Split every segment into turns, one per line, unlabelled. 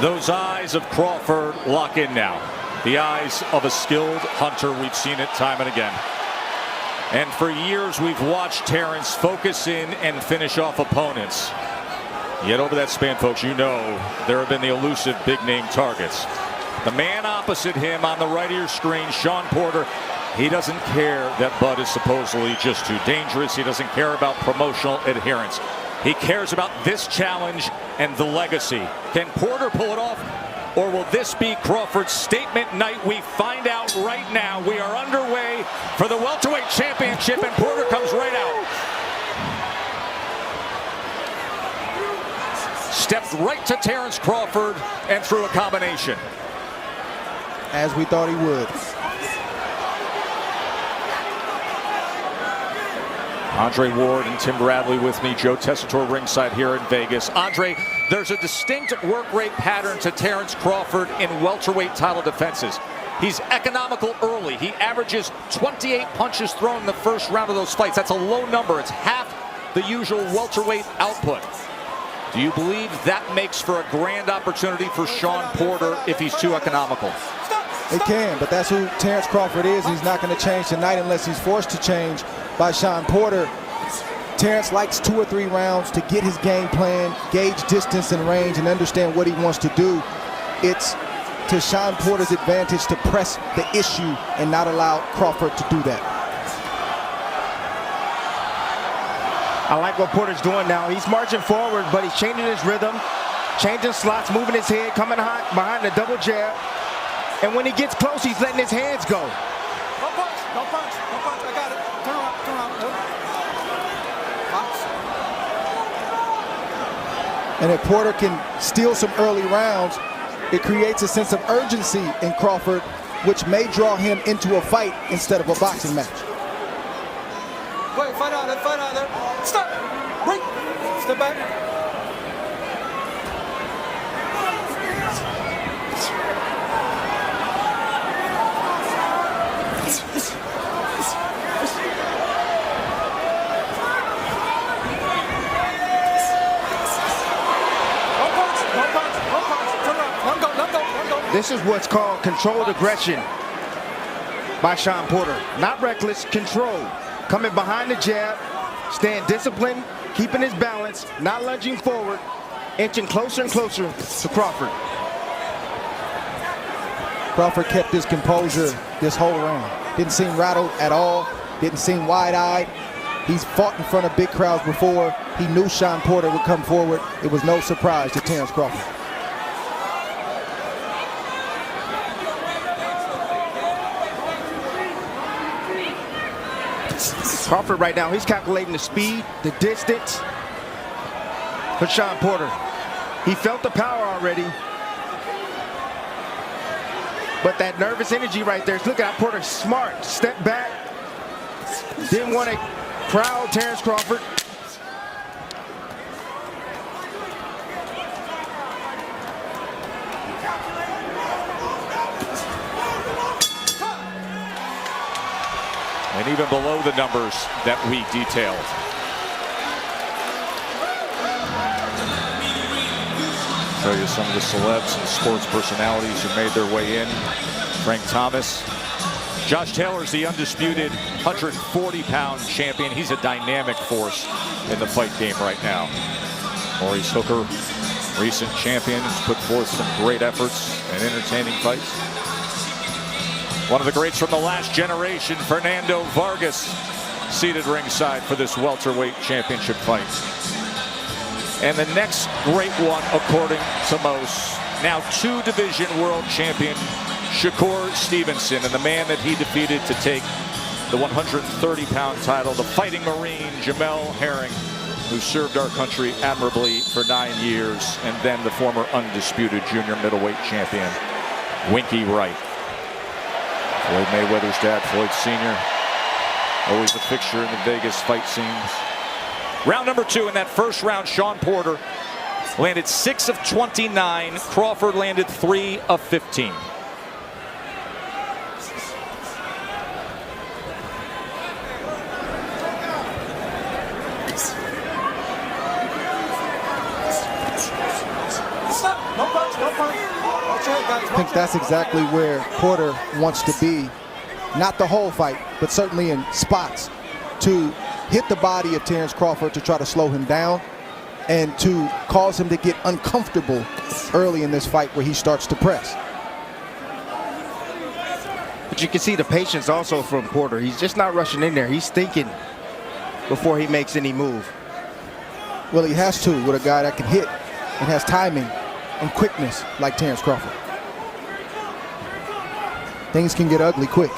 Those eyes of Crawford lock in now. The eyes of a skilled hunter. We've seen it time and again. And for years, we've watched Terrence focus in and finish off opponents. Yet over that span, folks, you know there have been the elusive big-name targets. The man opposite him on the right of your screen, Shawn Porter, he doesn't care that Bud is supposedly just too dangerous. He doesn't care about promotional adherence. He cares about this challenge and the legacy. Can Porter pull it off, or will this be Crawford's statement night? We find out right now. We are underway for the welterweight championship, and Porter comes right out. Stepped right to Terrence Crawford and threw a combination.
As we thought he would.
Andre Ward and Tim Bradley with me. Joe Tessitore ringside here in Vegas. Andre, there's a distinct work rate pattern to Terrence Crawford in welterweight title defenses. He's economical early. He averages 28 punches thrown in the first round of those fights. That's a low number. It's half the usual welterweight output. Do you believe that makes for a grand opportunity for Shawn Porter if he's too economical?
It can, but that's who Terrence Crawford is. He's not going to change tonight unless he's forced to change by Shawn Porter. Terrence likes 2 or 3 rounds to get his game plan, gauge distance and range, and understand what he wants to do. It's to Shawn Porter's advantage to press the issue and not allow Crawford to do that.
I like what Porter's doing now. He's marching forward, but he's changing his rhythm, changing slots, moving his head, coming behind the double jab. And when he gets close, he's letting his hands go.
No punch, no punch, no punch. I got it. Turn around, turn around. Box.
And if Porter can steal some early rounds, it creates a sense of urgency in Crawford, which may draw him into a fight instead of a boxing match.
Wait, fight out there, fight out there. Stop! Break! Step back.
This is what's called controlled aggression by Shawn Porter. Not reckless, controlled. Coming behind the jab, staying disciplined, keeping his balance, not lunging forward, inching closer and closer to Crawford.
Crawford kept his composure this whole round. Didn't seem rattled at all. Didn't seem wide-eyed. He's fought in front of big crowds before. He knew Shawn Porter would come forward. It was no surprise to Terrence Crawford.
Crawford right now, he's calculating the speed, the distance for Shawn Porter. He felt the power already. But that nervous energy right there, look at Porter, smart, step back. Didn't want to crowd Terrence Crawford.
And even below the numbers that we detailed. Show you some of the celebs and sports personalities who made their way in. Frank Thomas. Josh Taylor's the undisputed 140-pound champion. He's a dynamic force in the fight game right now. Maurice Hooker, recent champion, has put forth some great efforts and entertaining fights. One of the greats from the last generation, Fernando Vargas, seated ringside for this welterweight championship fight. And the next great one, according to most, now 2-division world champion, Shakur Stevenson, and the man that he defeated to take the 130-pound title, the Fighting Marine, Jamel Herring, who served our country admirably for 9 years, and then the former undisputed junior middleweight champion, Winky Wright. Floyd Mayweather's dad, Floyd Sr., always a fixture in the Vegas fight scenes. Round number 2. In that first round, Shawn Porter landed 6 of 29. Crawford landed 3 of 15.
Stop! No problem. Don't punch. Watch your head, guys.
I think that's exactly where Porter wants to be. Not the whole fight, but certainly in spots to hit the body of Terrence Crawford to try to slow him down and to cause him to get uncomfortable early in this fight where he starts to press.
But you can see the patience also from Porter. He's just not rushing in there. He's thinking before he makes any move.
Well, he has to with a guy that can hit and has timing and quickness like Terrence Crawford. Things can get ugly quick.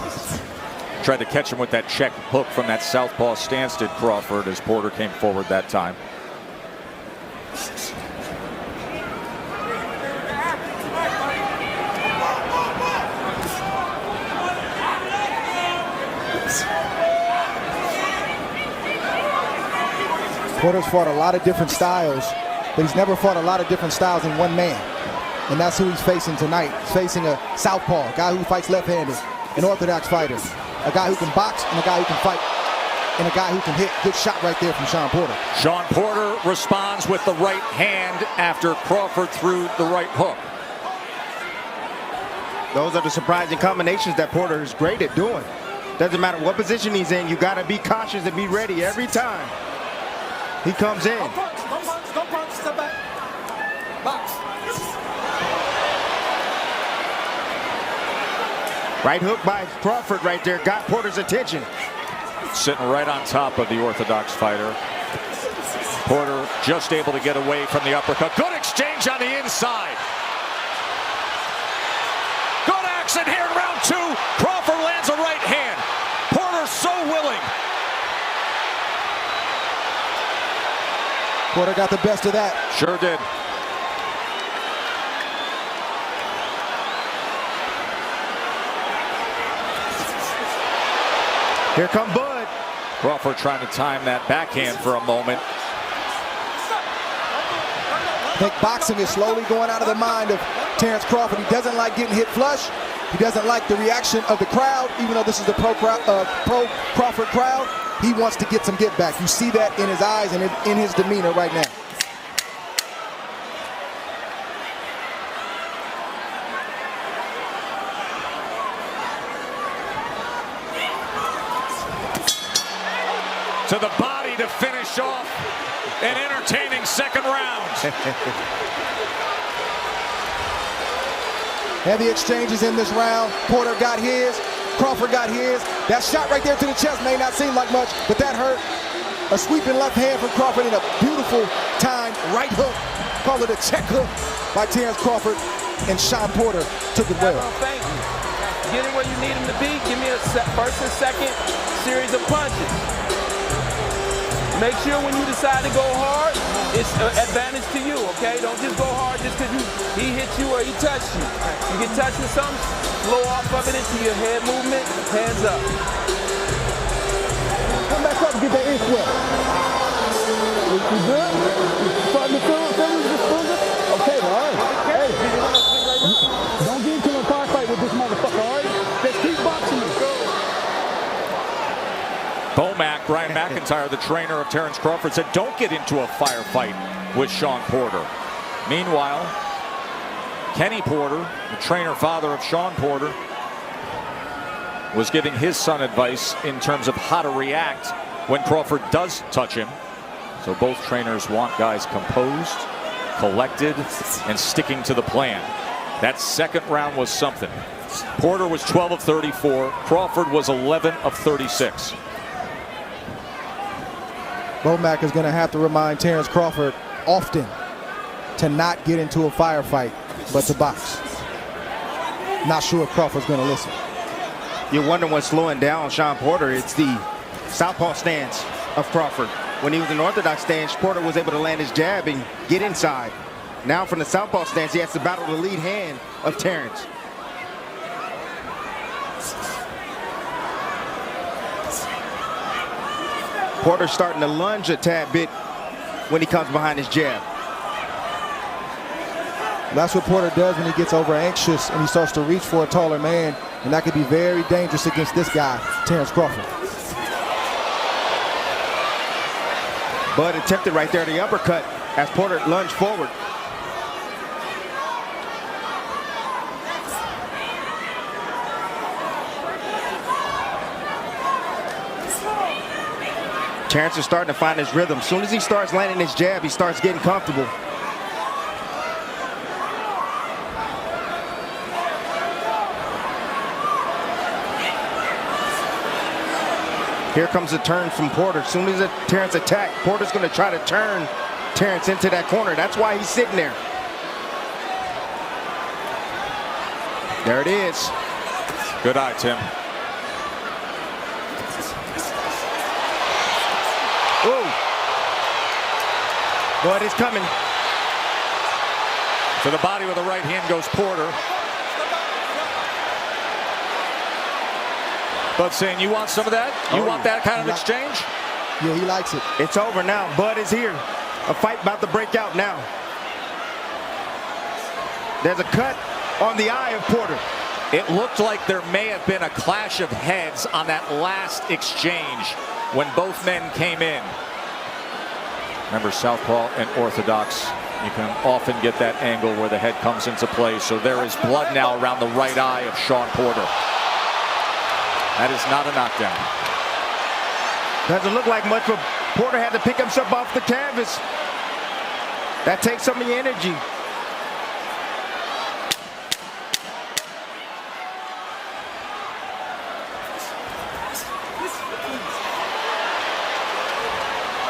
Tried to catch him with that check hook from that southpaw stance, did Crawford, as Porter came forward that time.
Porter's fought a lot of different styles, but he's never fought a lot of different styles in one man. And that's who he's facing tonight. He's facing a southpaw, a guy who fights left-handed, an orthodox fighter, a guy who can box and a guy who can fight, and a guy who can hit. Good shot right there from Shawn Porter.
Shawn Porter responds with the right hand after Crawford threw the right hook.
Those are the surprising combinations that Porter is great at doing. Doesn't matter what position he's in, you got to be cautious and be ready every time he comes in.
Don't punch. Don't punch. Don't punch. Step back. Box.
Right hook by Crawford right there got Porter's attention.
Sitting right on top of the orthodox fighter. Porter just able to get away from the uppercut. Good exchange on the inside. Good action here in round two. Crawford lands a right hand. Porter so willing.
Porter got the best of that.
Sure did.
Here come Bud.
Crawford trying to time that backhand for a moment.
I think boxing is slowly going out of the mind of Terrence Crawford. He doesn't like getting hit flush. He doesn't like the reaction of the crowd, even though this is the pro Crawford crowd. He wants to get some get back. You see that in his eyes and in his demeanor right now.
To the body to finish off an entertaining second round.
Heavy exchanges in this round. Porter got his. Crawford got his. That shot right there to the chest may not seem like much, but that hurt. A sweeping left hand from Crawford and a beautiful time right hook. Call it a check hook by Terrence Crawford, and Shawn Porter took it well.
Thank you. Get him where you need him to be. Give me a first and second series of punches. Make sure when you decide to go hard, it's an advantage to you, okay? Don't just go hard just because he hit you or he touched you. You get touched with something, flow off of it into your head movement, hands up.
Come back up and get that inch well. You good? Starting to feel it? Okay, all right. Hey, don't get into a car fight with this motherfucker, all right? Just keep boxing me.
Brian McIntyre, the trainer of Terrence Crawford, said don't get into a firefight with Shawn Porter. Meanwhile, Kenny Porter, the trainer father of Shawn Porter, was giving his son advice in terms of how to react when Crawford does touch him. So both trainers want guys composed, collected, and sticking to the plan. That second round was something. Porter was 12 of 34. Crawford was 11 of 36.
Bomac is going to have to remind Terrence Crawford often to not get into a firefight, but to box. Not sure if Crawford's going to listen.
You wonder what's slowing down Shawn Porter. It's the southpaw stance of Crawford. When he was in orthodox stance, Porter was able to land his jab and get inside. Now from the southpaw stance, he has to battle the lead hand of Terrence. Porter's starting to lunge a tad bit when he comes behind his jab.
That's what Porter does when he gets over anxious and he starts to reach for a taller man, and that could be very dangerous against this guy, Terrence Crawford.
Bud attempted right there the uppercut as Porter lunged forward. Terrence is starting to find his rhythm. As soon as he starts landing his jab, he starts getting comfortable. Here comes the turn from Porter. As soon as Terrence attacks, Porter's going to try to turn Terrence into that corner. That's why he's sitting there. There it is.
Good eye, Tim.
Ooh. But it's coming.
To the body with the right hand goes Porter. Bud saying, you want some of that? You want that kind of exchange?
Yeah, he likes it.
It's over now. Bud is here. A fight about to break out now. There's a cut on the eye of Porter.
It looked like there may have been a clash of heads on that last exchange when both men came in. Remember, southpaw and orthodox, you can often get that angle where the head comes into play. So there is blood now around the right eye of Shawn Porter. That is not a knockdown.
Doesn't look like much, but Porter had to pick himself off the canvas. That takes some of the energy.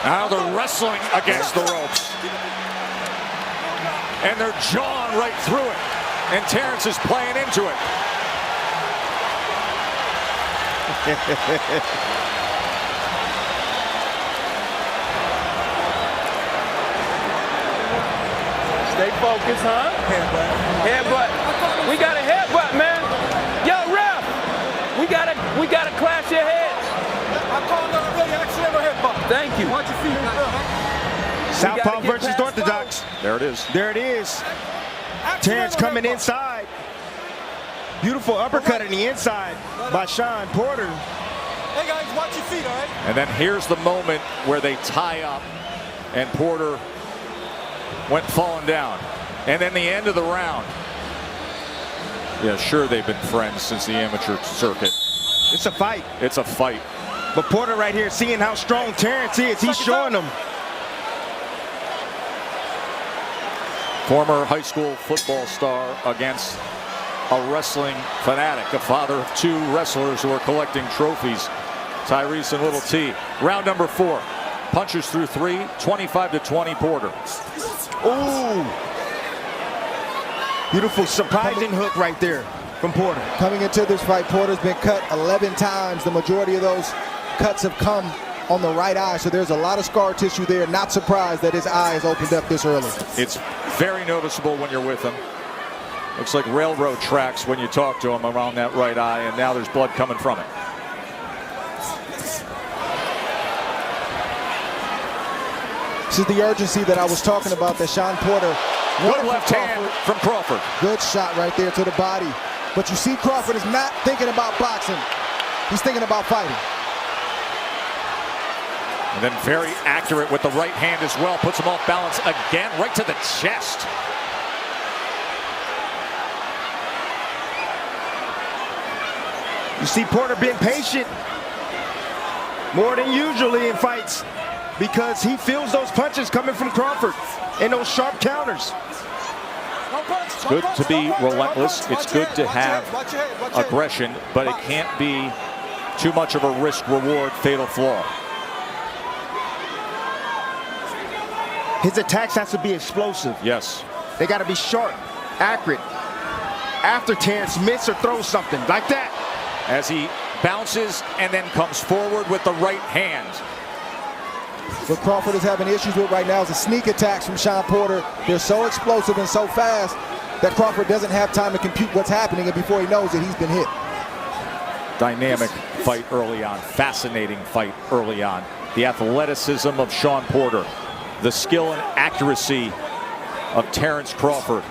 Now they're wrestling against the ropes. And they're jawing right through it. And Terrence is playing into it.
Stay focused, huh? Headbutt. We got a headbutt, man. Yo, ref. We gotta clash your heads.
I called on a really accidental headbutt.
Thank you.
Watch your feet, man.
Southpaw versus orthodox.
There it is.
There it is. Terrence coming inside. Beautiful uppercut in the inside by Shawn Porter.
Hey guys, watch your feet, all right?
And then here's the moment where they tie up and Porter went falling down. And then the end of the round. Yeah, sure, they've been friends since the amateur circuit.
It's a fight.
It's a fight.
But Porter right here, seeing how strong Terrence is, he's showing them.
Former high school football star against a wrestling fanatic, a father of two wrestlers who are collecting trophies, Tyrese and Little T. Round number 4. Punches through 3, 25-20 Porter.
Ooh. Beautiful surprising hook right there from Porter.
Coming into this fight, Porter's been cut 11 times. The majority of those cuts have come on the right eye, so there's a lot of scar tissue there. Not surprised that his eye is opened up this early.
It's very noticeable when you're with him. Looks like railroad tracks when you talk to him around that right eye, and now there's blood coming from it.
This is the urgency that I was talking about that Shawn Porter.
Good left hand from Crawford.
Good shot right there to the body. But you see Crawford is not thinking about boxing. He's thinking about fighting.
And then very accurate with the right hand as well. Puts him off balance again, right to the chest.
You see Porter being patient more than usually in fights because he feels those punches coming from Crawford and those sharp counters.
It's good to be relentless. It's good to have aggression, but it can't be too much of a risk-reward fatal flaw.
His attacks has to be explosive.
Yes.
They got to be sharp, accurate. After Terrence misses or throws something like that.
As he bounces and then comes forward with the right hand.
What Crawford is having issues with right now is the sneak attacks from Shawn Porter. They're so explosive and so fast that Crawford doesn't have time to compute what's happening, and before he knows it, he's been hit.
Dynamic fight early on. Fascinating fight early on. The athleticism of Shawn Porter. The skill and accuracy of Terrence Crawford.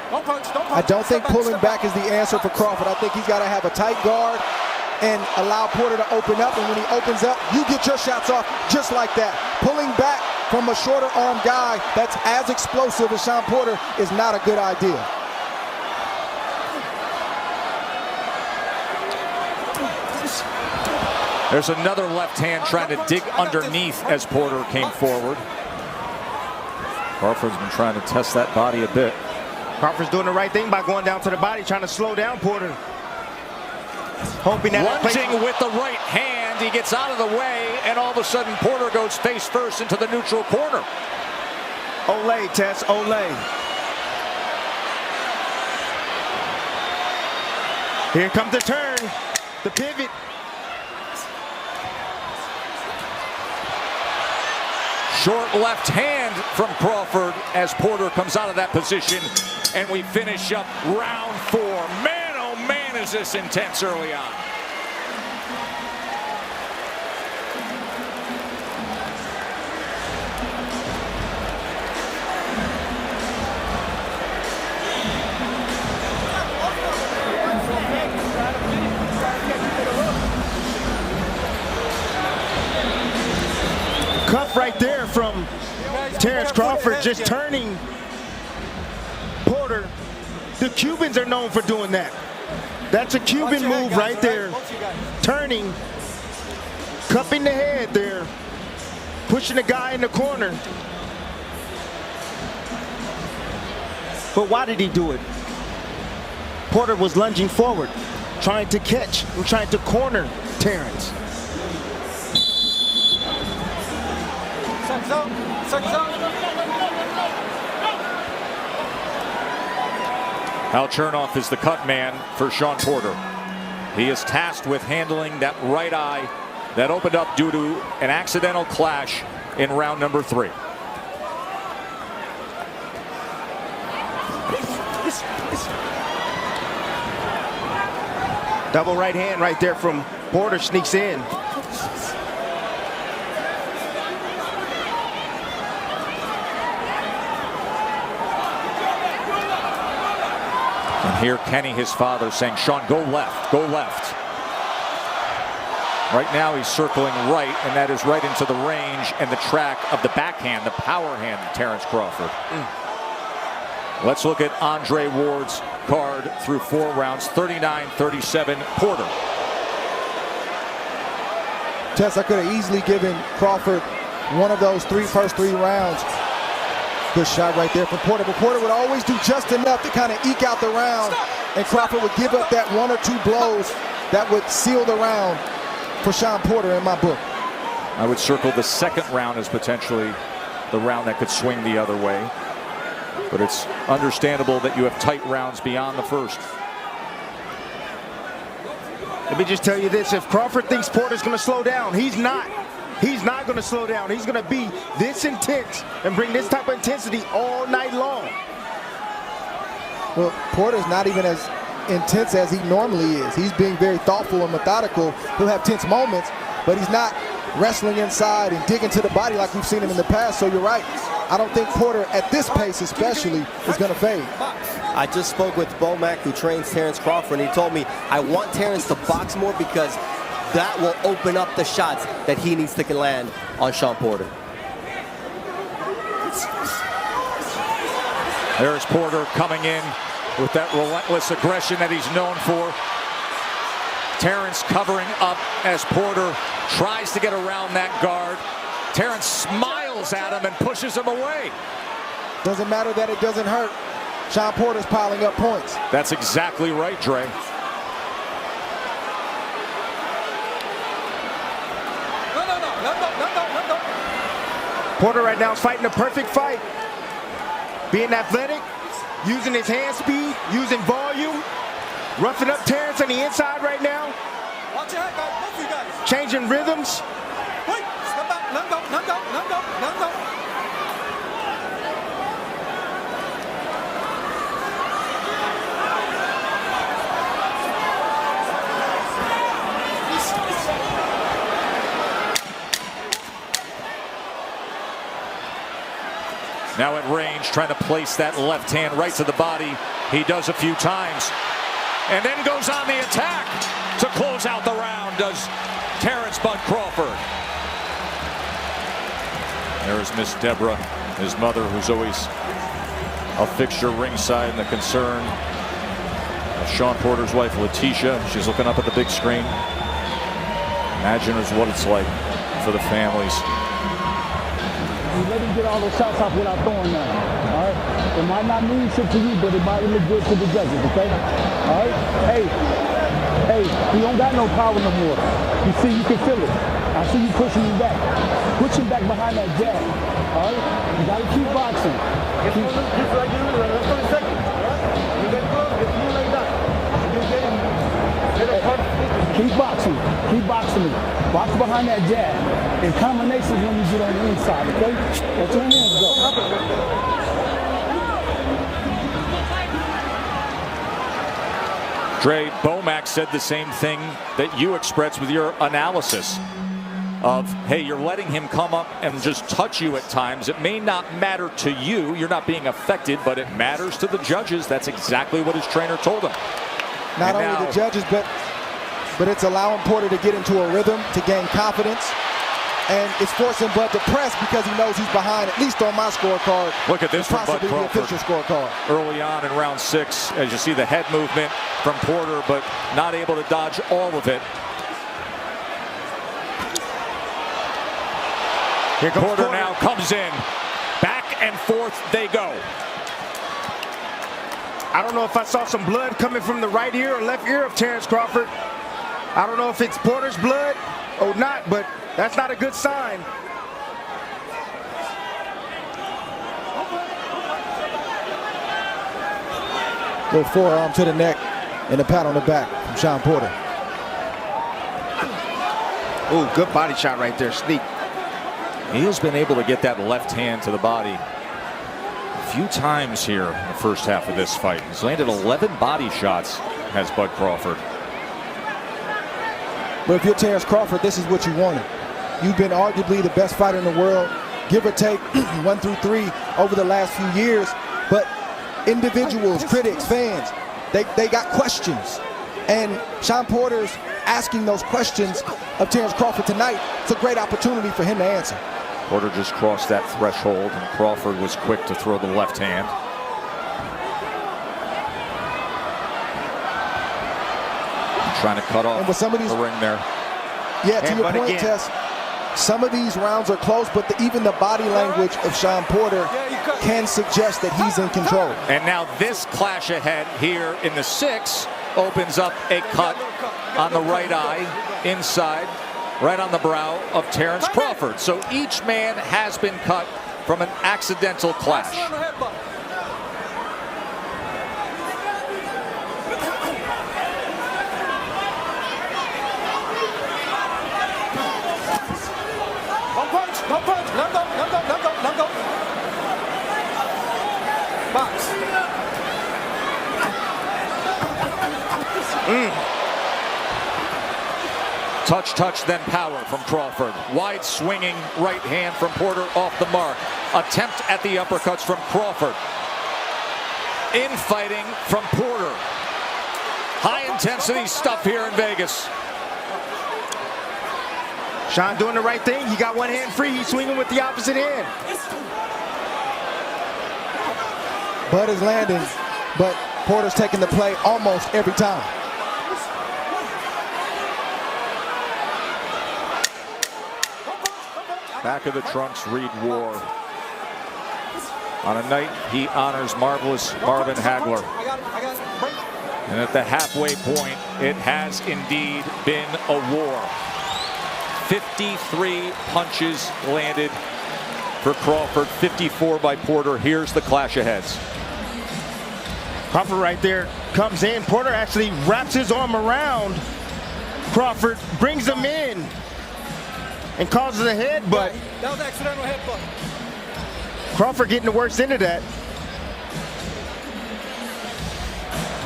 I don't think pulling back is the answer for Crawford. I think he's got to have a tight guard and allow Porter to open up, and when he opens up, you get your shots off just like that. Pulling back from a shorter arm guy that's as explosive as Shawn Porter is not a good idea.
There's another left hand trying to dig underneath as Porter came forward. Crawford's been trying to test that body a bit.
Crawford's doing the right thing by going down to the body, trying to slow down Porter. Hoping that
lunging with the right hand, he gets out of the way, and all of a sudden Porter goes face first into the neutral corner.
Olay, Tess, Olay. Here comes the turn, the pivot.
Short left hand from Crawford as Porter comes out of that position, and we finish up round 4. Man, oh man, is this intense early on.
Cuff right there from Terrence Crawford, just turning Porter. The Cubans are known for doing that. That's a Cuban move right there. Turning, cupping the head there, pushing the guy in the corner. But why did he do it? Porter was lunging forward, trying to catch and trying to corner Terrence.
Al Chernoff is the cut man for Shawn Porter. He is tasked with handling that right eye that opened up due to an accidental clash in round number 3.
Double right hand right there from Porter, sneaks in.
And here Kenny, his father, saying, Shawn, go left, go left. Right now he's circling right, and that is right into the range and the track of the backhand, the power hand of Terrence Crawford. Let's look at Andre Ward's card through 4 rounds, 39-37 Porter.
Tess, I could have easily given Crawford one of those first three rounds. Good shot right there from Porter, but Porter would always do just enough to kind of eke out the round, and Crawford would give up that 1 or 2 blows that would seal the round for Shawn Porter in my book.
I would circle the second round as potentially the round that could swing the other way. But it's understandable that you have tight rounds beyond the first.
Let me just tell you this, if Crawford thinks Porter's going to slow down, he's not. He's not going to slow down. He's going to be this intense and bring this type of intensity all night long.
Well, Porter's not even as intense as he normally is. He's being very thoughtful and methodical. He'll have tense moments, but he's not wrestling inside and digging to the body like we've seen him in the past. So you're right. I don't think Porter, at this pace especially, is going to fade.
I just spoke with Bomac, who trains Terrence Crawford, and he told me, I want Terrence to box more because that will open up the shots that he needs to land on Shawn Porter.
There's Porter coming in with that relentless aggression that he's known for. Terrence covering up as Porter tries to get around that guard. Terrence smiles at him and pushes him away.
Doesn't matter that it doesn't hurt. Shawn Porter's piling up points.
That's exactly right, Dre.
No.
Porter right now is fighting a perfect fight. Being athletic, using his hand speed, using volume, roughing up Terrence on the inside right now.
Watch your head, guys. Both of you guys.
Changing rhythms.
Wait, step back. Let go.
Now at range, trying to place that left hand right to the body. He does a few times. And then goes on the attack to close out the round, does Terrence Bud Crawford. There's Miss Deborah, his mother, who's always a fixture ringside, and the concern of Shawn Porter's wife, Letitia. She's looking up at the big screen. Imagine what it's like for the families.
You let him get all those shots off without throwing none. All right? It might not mean shit to you, but it might look good to the judges, okay? All right? Hey, he don't got no power no more. You see, you can feel it. I see you pushing him back. Push him back behind that jab. All right? You got to keep boxing.
Just like you, let's go a second. You get good, if you like that. You get him.
Keep boxing. Keep boxing. Box behind that jab. In combinations when you get on the inside, okay? Let your hands go.
Dre, Bomac said the same thing that you expressed with your analysis of, hey, you're letting him come up and just touch you at times. It may not matter to you. You're not being affected, but it matters to the judges. That's exactly what his trainer told him.
Not only the judges, but it's allowing Porter to get into a rhythm, to gain confidence. And it's forcing Bud to press because he knows he's behind, at least on my scorecard.
Look at this from Bud
possibly
Crawford.
The official scorecard.
Early on in round 6, as you see the head movement from Porter, but not able to dodge all of it.
Here comes
Porter now comes in. Back and forth they go.
I don't know if I saw some blood coming from the right ear or left ear of Terence Crawford. I don't know if it's Porter's blood or not, but that's not a good sign.
Little forearm to the neck and a pat on the back from Shawn Porter.
Ooh, good body shot right there, sneak.
He has been able to get that left hand to the body a few times here in the first half of this fight. He's landed 11 body shots, has Bud Crawford.
But if you're Terence Crawford, this is what you wanted. You've been arguably the best fighter in the world, give or take 1 through 3 over the last few years. But individuals, critics, fans, they got questions. And Shawn Porter's asking those questions of Terence Crawford tonight. It's a great opportunity for him to answer.
Porter just crossed that threshold, and Crawford was quick to throw the left hand. Trying to cut off
and with some of these,
the ring there.
Yeah, to your point, Tess, some of these rounds are close, but even the body language of Shawn Porter can suggest that he's in control.
And now this clash ahead here in the 6th opens up a cut on the right eye, inside, right on the brow of Terence Crawford. So each man has been cut from an accidental clash.
No punch. Let go. Box.
Touch, then power from Crawford. Wide swinging right hand from Porter off the mark. Attempt at the uppercuts from Crawford. Infighting from Porter. High intensity stuff here in Vegas.
Shawn doing the right thing. He got one hand free. He's swinging with the opposite hand.
Bud is landing, but Porter's taking the play almost every time.
Back of the trunks, Reed War. On a night he honors marvelous Marvin Hagler. And at the halfway point, it has indeed been a war. 53 punches landed for Crawford, 54 by Porter. Here's the clash of heads.
Crawford right there comes in. Porter actually wraps his arm around Crawford, brings him in, and causes a headbutt.
That was accidental headbutt.
Crawford getting the worst end of that.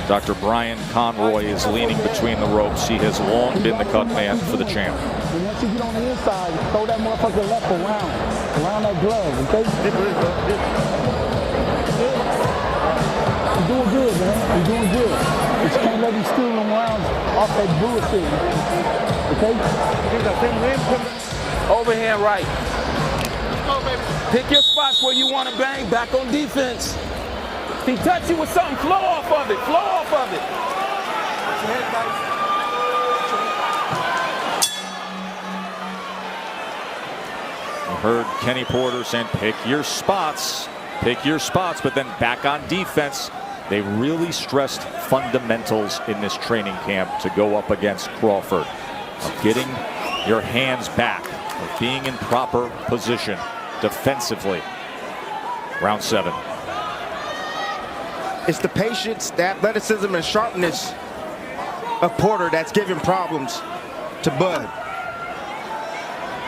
Dr. Brian Conroy is leaning between the ropes. He has long been the cut man for the champ.
And once you get on the inside, throw that motherfucker left around that glove, okay? You're doing good, man. You're doing good. But you can't let him steal them rounds off that bullshit, okay?
Overhand right. Pick your spots where you want to bang. Back on defense. If he touch you with something, flow off of it. Flow off of it.
Heard Kenny Porter saying, pick your spots, but then back on defense. They really stressed fundamentals in this training camp to go up against Crawford, of getting your hands back, of being in proper position defensively. Round 7.
It's the patience, the athleticism, and sharpness of Porter that's giving problems to Bud.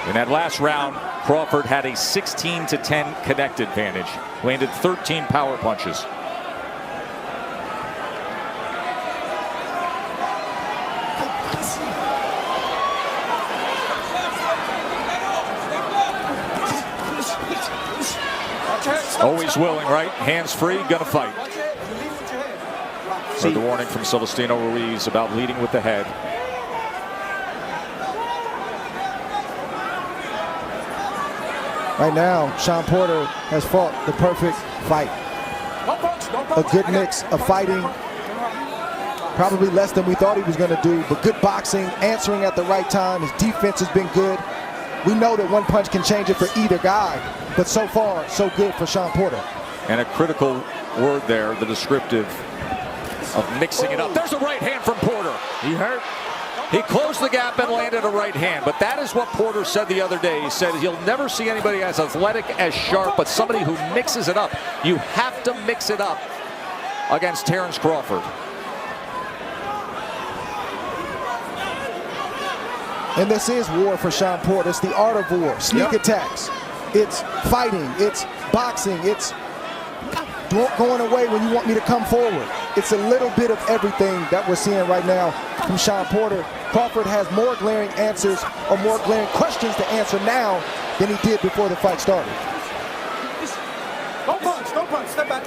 In that last round, Crawford had a 16-10 connect advantage, landed 13 power punches. Always willing, right? Hands free, gonna fight. Heard the warning from Celestino Ruiz about leading with the head.
Right now, Shawn Porter has fought the perfect fight. A good mix of fighting, probably less than we thought he was going to do, but good boxing, answering at the right time. His defense has been good. We know that one punch can change it for either guy, but so far, so good for Shawn Porter.
And a critical word there, the descriptive of mixing it up. There's a right hand from Porter. He hurt. He closed the gap and landed a right hand, but that is what Porter said the other day. He said you'll never see anybody as athletic, as sharp, but somebody who mixes it up. You have to mix it up against Terence Crawford.
And this is war for Shawn Porter. It's the art of war. Sneak attacks. It's fighting. It's boxing. It's going away when you want me to come forward. It's a little bit of everything that we're seeing right now from Shawn Porter. Crawford has more glaring answers or more glaring questions to answer now than he did before the fight started.
Don't punch, step back.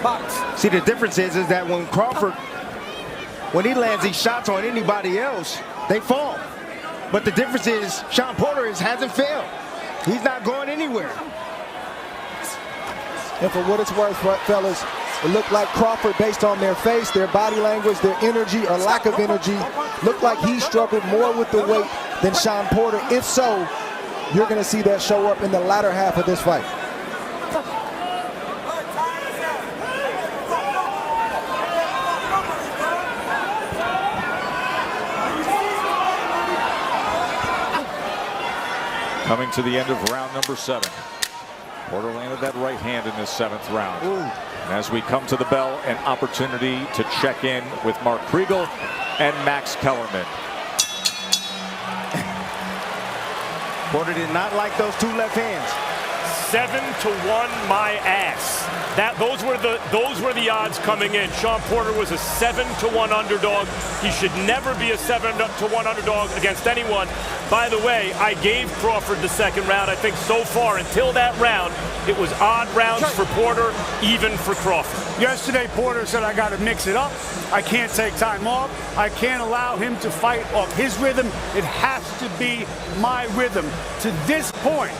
Box.
See, the difference is that when Crawford, when he lands these shots on anybody else, they fall. But the difference is Shawn Porter hasn't failed. He's not going anywhere.
And for what it's worth, fellas, it looked like Crawford, based on their face, their body language, their energy or lack of energy, looked like he struggled more with the weight than Shawn Porter. If so, you're going to see that show up in the latter half of this fight.
Coming to the end of round number 7. Porter landed that right hand in this 7th round. And as we come to the bell, an opportunity to check in with Mark Kriegel and Max Kellerman.
Porter did not like those two left hands.
7-1 my ass. Those were the odds coming in. Shawn Porter was a 7-1 underdog. He should never be a 7-1 underdog against anyone. By the way, I gave Crawford the 2nd round. I think so far until that round, it was odd rounds for Porter, even for Crawford.
Yesterday, Porter said, I got to mix it up. I can't take time off. I can't allow him to fight off his rhythm. It has to be my rhythm. To this point,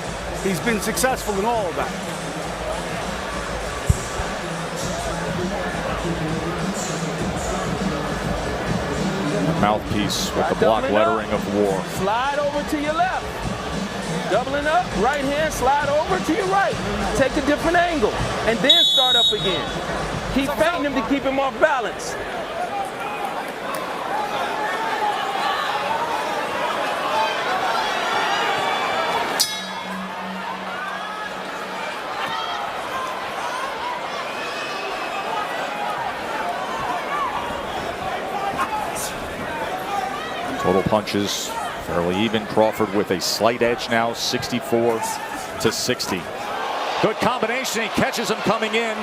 he's been successful in all of that.
Mouthpiece with the block lettering of war.
Slide over to your left. Doubling up, right hand, slide over to your right. Take a different angle, and then start up again. Keep feinting him to keep him off balance.
Total punches fairly even. Crawford with a slight edge now, 64-60. Good combination. He catches him coming in.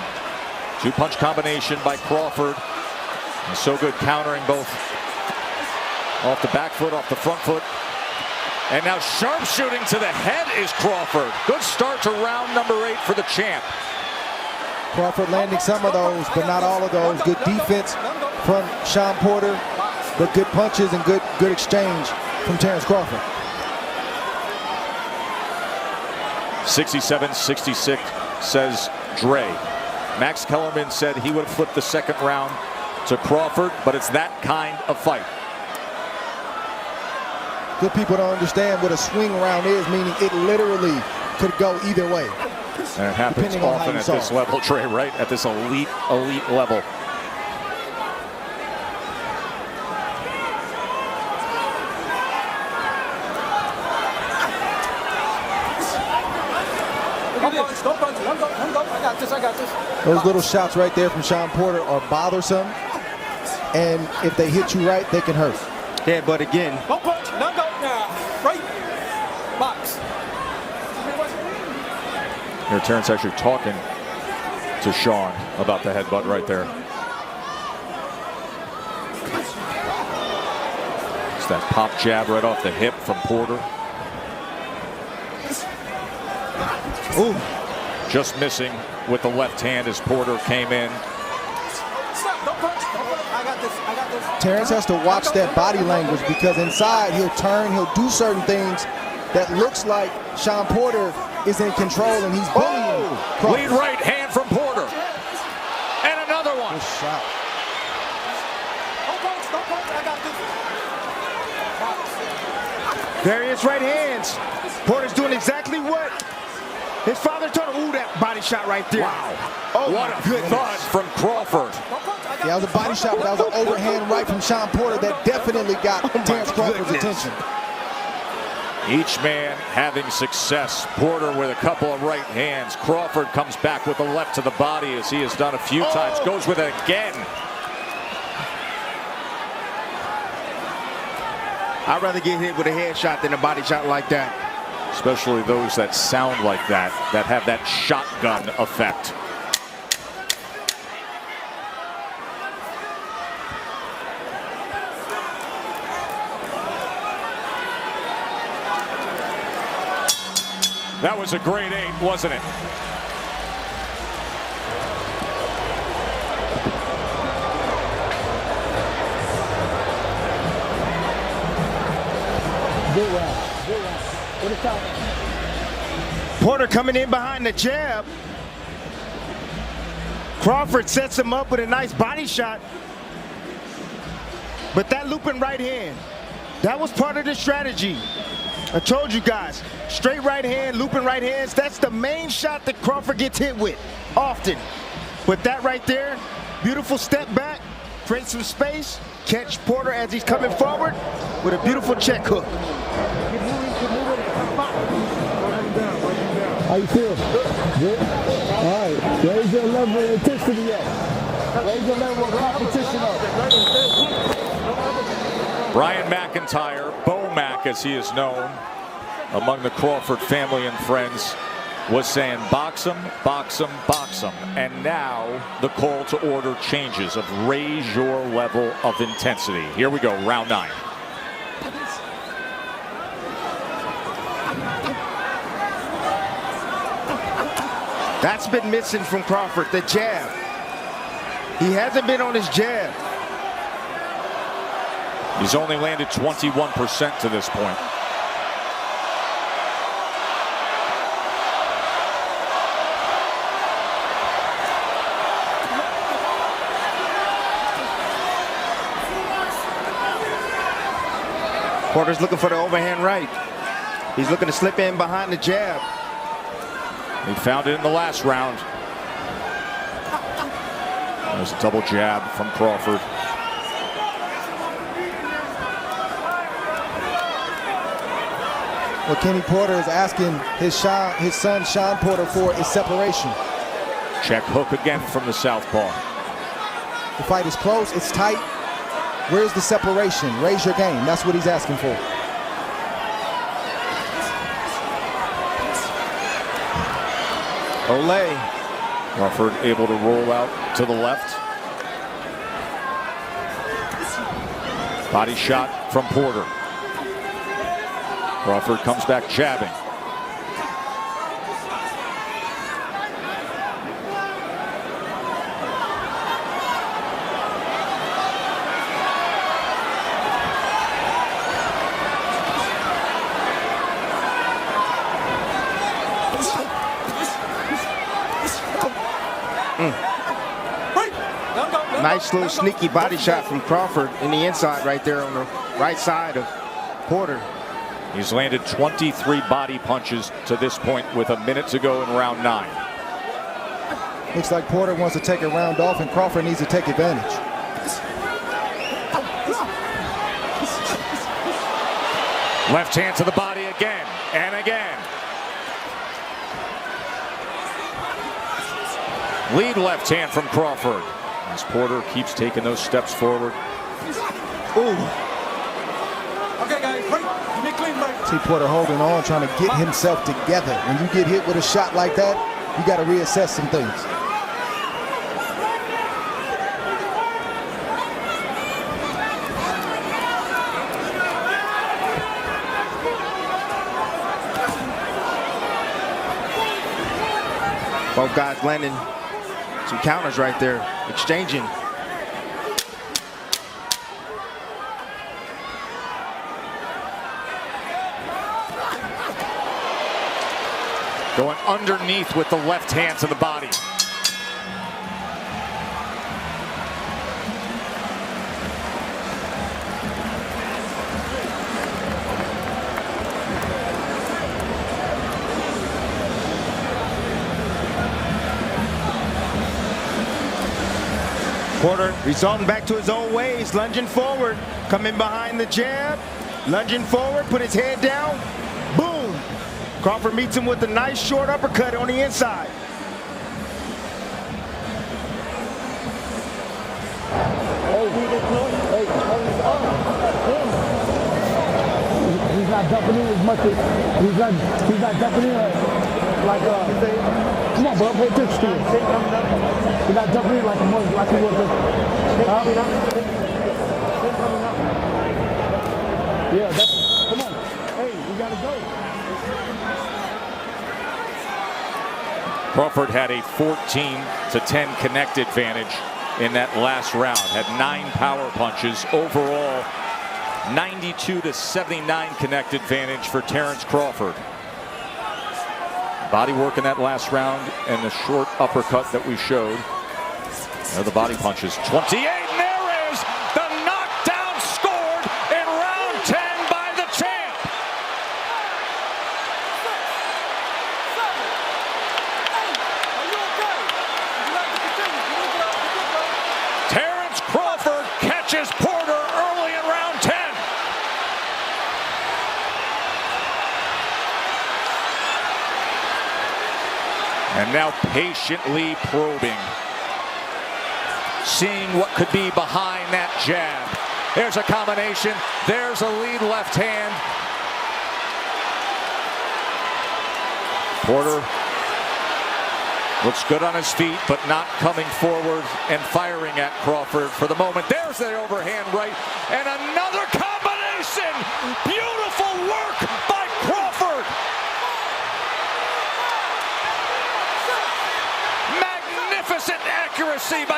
2-punch combination by Crawford. And so good countering both off the back foot, off the front foot. And now sharpshooting to the head is Crawford. Good start to round number 8 for the champ.
Crawford landing some of those, but not all of those. Good defense from Shawn Porter, but good punches and good exchange from Terence Crawford.
67-66 says Dre. Max Kellerman said he would have flipped the 2nd round to Crawford, but it's that kind of fight.
Good people don't understand what a swing round is, meaning it literally could go either way.
And it happens often at this level, Trey, right? At this elite level.
I got this.
Those little shots right there from Shawn Porter are bothersome. And if they hit you right, they can hurt.
Yeah, but again.
Don't punch, no go. Right. Box.
Here, Terrence actually talking to Shawn about the headbutt right there. It's that pop jab right off the hip from Porter.
Ooh.
Just missing with the left hand as Porter came in.
Stop, don't punch. I got this.
Terrence has to watch that body language because inside he'll turn, he'll do certain things that looks like Shawn Porter is in control and he's bullying.
Lead right hand from Porter. And another one.
Good shot.
Don't punch. I got this.
Various right hands. Porter's doing exactly what his father told him. Ooh, that body shot right there.
Wow.
Oh,
what a good thud from Crawford.
Yeah, that was a body shot, but that was an overhand right from Shawn Porter that definitely got Terrence Crawford's attention.
Each man having success. Porter with a couple of right hands. Crawford comes back with the left to the body as he has done a few times. Goes with it again.
I'd rather get hit with a headshot than a body shot like that.
Especially those that sound like that have that shotgun effect. That was a great 8, wasn't it?
Good round. What a count.
Porter coming in behind the jab. Crawford sets him up with a nice body shot. But that looping right hand, that was part of the strategy. I told you guys, straight right hand, looping right hands, that's the main shot that Crawford gets hit with often. But that right there, beautiful step back, create some space, catch Porter as he's coming forward with a beautiful check hook.
How you feel? Good? All right. Raise your level of intensity up. Raise your level of competition up.
Brian McIntyre, Bo Mac as he is known among the Crawford family and friends, was saying box him, box him, box him. And now the call to order changes of raise your level of intensity. Here we go, round 9.
That's been missing from Crawford, the jab. He hasn't been on his jab.
He's only landed 21% to this point.
Porter's looking for the overhand right. He's looking to slip in behind the jab.
He found it in the last round. There's a double jab from Crawford.
What Kenny Porter is asking his son Shawn Porter for is separation.
Check hook again from the southpaw.
The fight is close, it's tight. Where's the separation? Raise your game. That's what he's asking for.
Olay.
Crawford able to roll out to the left. Body shot from Porter. Crawford comes back jabbing.
Nice little sneaky body shot from Crawford in the inside right there on the right side of Porter.
He's landed 23 body punches to this point with a minute to go in round 9.
Looks like Porter wants to take a round off, and Crawford needs to take advantage.
Left hand to the body again and again. Lead left hand from Crawford as Porter keeps taking those steps forward.
Ooh.
Okay, guys, break. Give me a clean break.
See Porter holding on, trying to get himself together. When you get hit with a shot like that, you got to reassess some things.
Both guys landing some counters right there, exchanging.
Going underneath with the left hand to the body.
Porter resorting back to his own ways, lunging forward, coming behind the jab, lunging forward, put his head down, boom. Crawford meets him with a nice short uppercut on the inside.
He's not jumping in as much as he's not jumping in like come on, bro, pay attention to it. He's not jumping in like he was. Yeah, that's, come on. Hey, we gotta go.
Crawford had a 14-10 connect advantage in that last round. Had 9 power punches. Overall, 92-79 connect advantage for Terence Crawford. Body work in that last round and the short uppercut that we showed. There are the body punches. 28, and there is the knockdown scored in round 10 by the champ. Terence Crawford catches Porter early in round 10. And now patiently probing, seeing what could be behind that jab. There's a combination. There's a lead left hand. Porter looks good on his feet, but not coming forward and firing at Crawford for the moment. There's the overhand right, and another combination. Beautiful work by Crawford. Magnificent accuracy by